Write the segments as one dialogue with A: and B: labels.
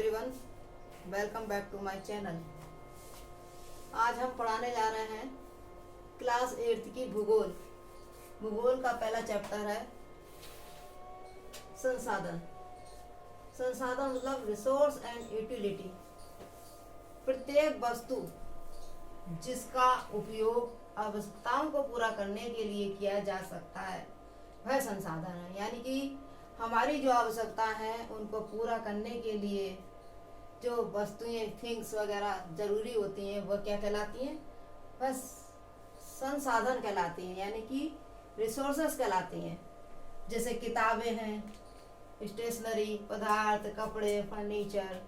A: Everyone, welcome back to my channel. आज हम पढ़ाने जा रहे हैं क्लास 8 की भूगोल। भूगोल का पहला चैप्टर है संसाधन। संसाधन मतलब रिसोर्स एंड यूटिलिटी। प्रत्येक वस्तु जिसका उपयोग आवश्यकताओं को पूरा करने के लिए किया जा सकता है वह संसाधन है। यानी कि हमारी जो आवश्यकता है उनको पूरा करने के लिए जो वस्तुएं थिंग्स वगैरह ज़रूरी होती हैं वह क्या कहलाती हैं? वह संसाधन कहलाती हैं, यानी कि रिसोर्सेस कहलाती हैं। जैसे किताबें हैं, स्टेशनरी, पदार्थ, कपड़े, फर्नीचर,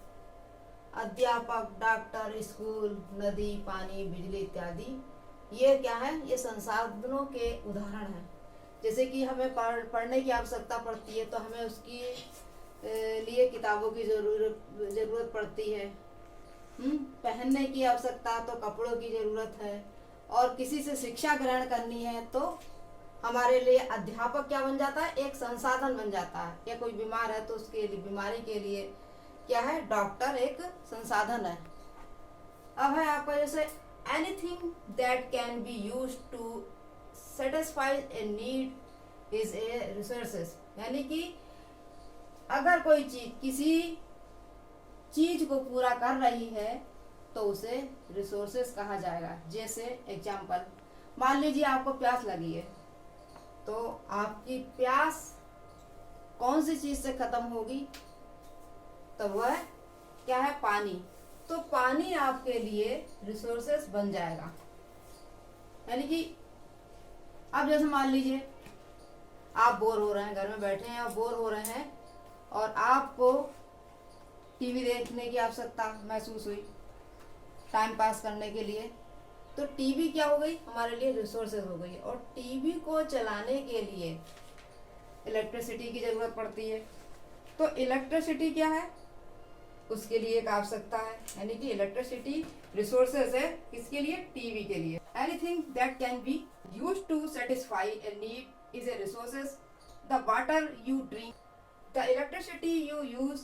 A: अध्यापक, डॉक्टर, स्कूल, नदी, पानी, बिजली इत्यादि। ये क्या है? ये संसाधनों के उदाहरण हैं। जैसे कि हमें पढ़ने की आवश्यकता पड़ती है तो हमें उसकी लिए किताबों की ज़रूरत पड़ती है। पहनने की आवश्यकता तो कपड़ों की ज़रूरत है। और किसी से शिक्षा ग्रहण करनी है तो हमारे लिए अध्यापक क्या बन जाता है? एक संसाधन बन जाता है। या कोई बीमार है तो उसके लिए बीमारी के लिए क्या है? डॉक्टर एक संसाधन है। अब है आपका जैसे anything that can be used to satisfy a need is a resources. यानी कि अगर कोई चीज किसी चीज को पूरा कर रही है तो उसे रिसोर्सेस कहा जाएगा। जैसे एग्जाम्पल, मान लीजिए आपको प्यास लगी है तो आपकी प्यास कौन सी चीज से खत्म होगी? तो वह क्या है? पानी। तो पानी आपके लिए रिसोर्सेस बन जाएगा। यानी कि अब जैसे मान लीजिए आप बोर हो रहे हैं, घर में बैठे हैं और बोर हो रहे हैं और आपको टीवी देखने की आवश्यकता महसूस हुई टाइम पास करने के लिए। तो टीवी क्या हो गई? हमारे लिए रिसोर्सेज हो गई। और टीवी को चलाने के लिए इलेक्ट्रिसिटी की ज़रूरत पड़ती है। तो इलेक्ट्रिसिटी क्या है? उसके लिए एक आवश्यकता है। यानी कि इलेक्ट्रिसिटी रिसोर्सेज है किसके लिए? टीवी के लिए। Anything that can B used to satisfy a need is a resources. The water you drink, the electricity you use,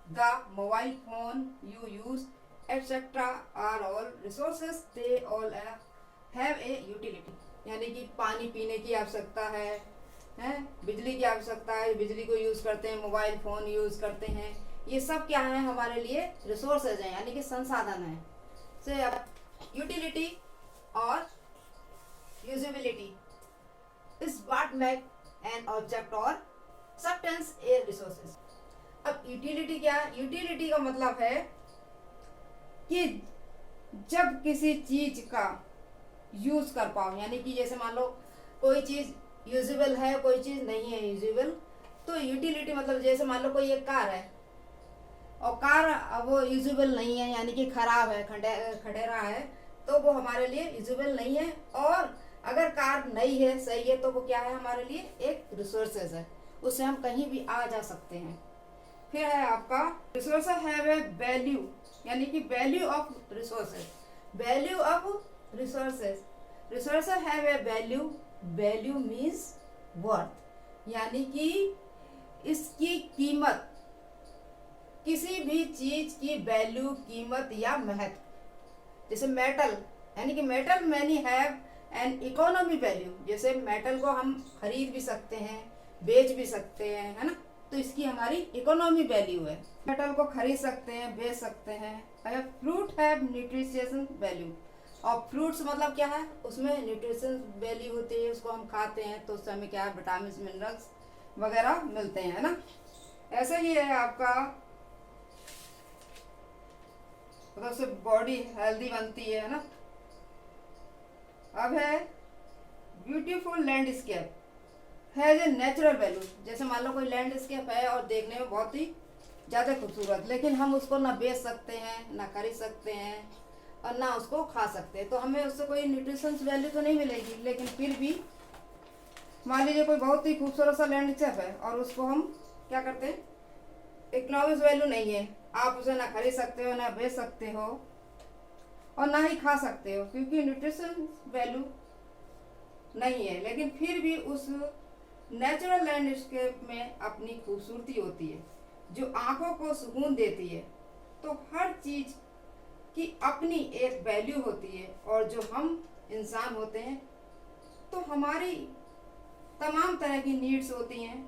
A: the mobile phone you use, etc. are all resources. They all have a utility. यानी कि पानी पीने की आवश्यकता है, बिजली की आवश्यकता है, बिजली को यूज करते हैं, मोबाइल फोन यूज करते हैं। ये सब क्या है? हमारे लिए रिसोर्सेज हैं, यानी कि संसाधन है। से यूटिलिटी और usability is what make an object or substance a resources. अब यूटिलिटी क्या है? यूटिलिटी का मतलब है कि जब किसी चीज का यूज कर पाओ। यानी कि जैसे मान लो कोई चीज यूजेबल है, कोई चीज नहीं है यूजेबल। तो यूटिलिटी मतलब जैसे मान लो कोई एक कार है और कार वो यूजेबल नहीं है, यानी कि खराब है, खटेरा है, तो वो हमारे लिए यूजेबल नहीं है। और अगर कार नई है, सही है, तो वो क्या है? हमारे लिए एक रिसोर्सेज है। उससे हम कहीं भी आ जा सकते हैं। फिर है आपका रिसोर्सेज हैव ए वैल्यू, यानी कि value of resources. Value of resources, resources have a value. Value means worth, यानी कि इसकी कीमत, किसी भी चीज की वैल्यू, कीमत या महत्व। जैसे मेटल, यानी कि metal many have an economy value. जैसे मेटल को हम खरीद भी सकते हैं, बेच भी सकते हैं, है ना? तो इसकी हमारी इकोनॉमी वैल्यू है। मेटल को खरीद सकते हैं, बेच सकते हैं। अगर फ्रूट हैव न्यूट्रिशन वैल्यू, और फ्रूट्स मतलब क्या है? उसमें न्यूट्रिशन वैल्यू होती है, उसको हम खाते हैं तो उससे हमें क्या है? विटामिन, मिनरल्स वगैरह मिलते हैं, है ना? ऐसे ही है आपका, मतलब उससे बॉडी हेल्दी बनती है ना? अब है beautiful landscape has a natural value. जैसे मान लो कोई लैंडस्केप है और देखने में बहुत ही ज़्यादा खूबसूरत, लेकिन हम उसको ना बेच सकते हैं, ना खरीद सकते हैं और ना उसको खा सकते हैं। तो हमें उससे कोई न्यूट्रिशन वैल्यू तो नहीं मिलेगी। लेकिन फिर भी मान लीजिए कोई बहुत ही खूबसूरत सा लैंडस्केप है और उसको हम क्या करते हैं? इकोनॉमिक वैल्यू नहीं है, आप उसे ना खरीद सकते हो, ना बेच सकते हो और ना ही खा सकते हो, क्योंकि न्यूट्रिशन वैल्यू नहीं है। लेकिन फिर भी उस नेचुरल लैंडस्केप में अपनी खूबसूरती होती है जो आंखों को सुकून देती है।
B: तो हर चीज की अपनी एक वैल्यू होती है, और जो हम इंसान होते हैं तो हमारी तमाम तरह की नीड्स होती हैं,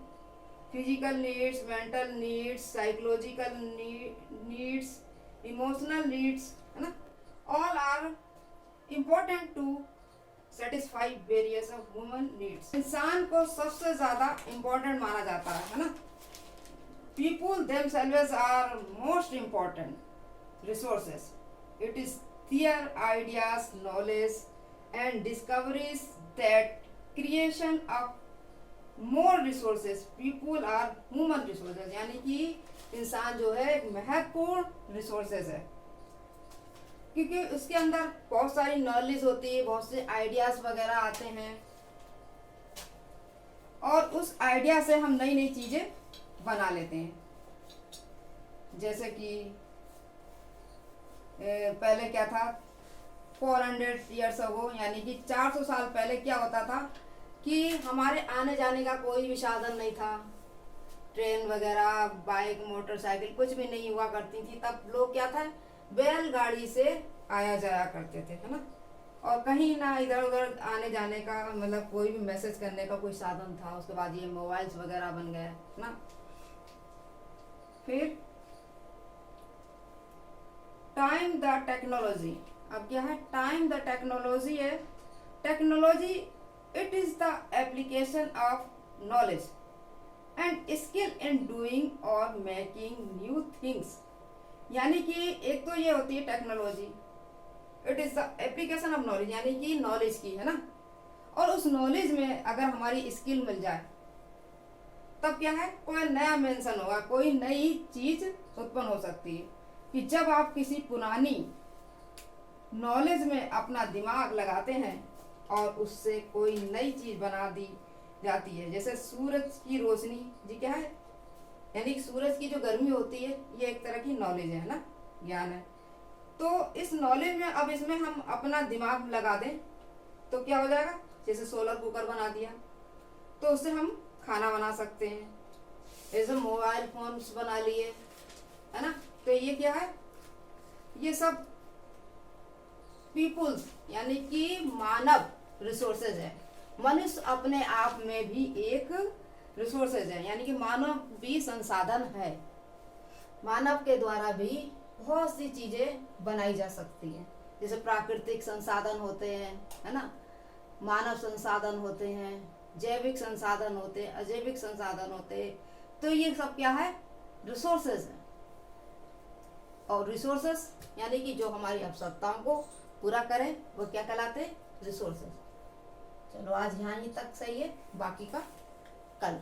B: physical needs, mental needs, psychological needs, emotional needs, है ना। All are important to satisfy various of human needs. इंसान को सबसे ज्यादा इम्पोर्टेंट माना जाता है ना। People themselves are most important resources. It is their ideas, knowledge and discoveries that creation of more resources. People are human resources, यानी कि इंसान जो है एक महत्वपूर्ण रिसोर्सेज है, क्योंकि उसके अंदर बहुत सारी नॉलेज होती है, बहुत से आइडियाज वगैरह आते हैं, और उस आइडिया से हम नई नई चीजें बना लेते हैं। जैसे कि पहले क्या था, 400 ईयर्स अगो, यानी कि 400 साल पहले क्या होता था कि हमारे आने जाने का कोई भी साधन नहीं था, ट्रेन वगैरह, बाइक, मोटरसाइकिल कुछ भी नहीं हुआ करती थी। तब लोग क्या था, बैलगाड़ी से आया जाया करते थे, है ना। और कहीं ना इधर उधर आने जाने का मतलब कोई भी मैसेज करने का कोई साधन था। उसके बाद ये मोबाइल्स वगैरह बन गए ना। फिर टाइम द टेक्नोलॉजी, अब क्या है, टाइम द टेक्नोलॉजी है। Technology it is the application of knowledge and skill in doing और मेकिंग न्यू थिंग्स। यानी कि एक तो ये होती है technology, it is the application of knowledge, यानी कि नॉलेज की, है ना। और उस नॉलेज में अगर हमारी स्किल मिल जाए तब क्या है, कोई नया मेंशन होगा, कोई नई चीज उत्पन्न हो सकती है। कि जब आप किसी पुरानी नॉलेज में अपना दिमाग लगाते हैं और उससे कोई नई चीज बना दी जाती है। जैसे सूरज की रोशनी जी क्या है, यानी कि सूरज की जो गर्मी होती है ये एक तरह की नॉलेज है ना, ज्ञान है। तो इस नॉलेज में अब इसमें हम अपना दिमाग लगा दें तो क्या हो जाएगा, जैसे सोलर कुकर बना दिया तो उससे हम खाना बना सकते हैं, जैसे मोबाइल फोन्स बना लिए, है ना। तो ये क्या है, ये सब पीपुल्स यानी कि मानव रिसोर्सेज है। मनुष्य अपने आप में भी एक रिसोर्सेज है, यानी कि मानव भी संसाधन है। मानव के द्वारा भी बहुत सी चीजें बनाई जा सकती हैं, जैसे प्राकृतिक संसाधन होते हैं, है ना, मानव संसाधन होते हैं, जैविक संसाधन होते हैं, अजैविक संसाधन होते हैं। तो ये सब क्या है, रिसोर्सेज है। और रिसोर्सेस यानी कि जो हमारी आवश्यकताओं को पूरा करें वो क्या कहलाते हैं, रिसोर्सेज। चलो आज यहाँ ही तक सही है, बाकी का कल।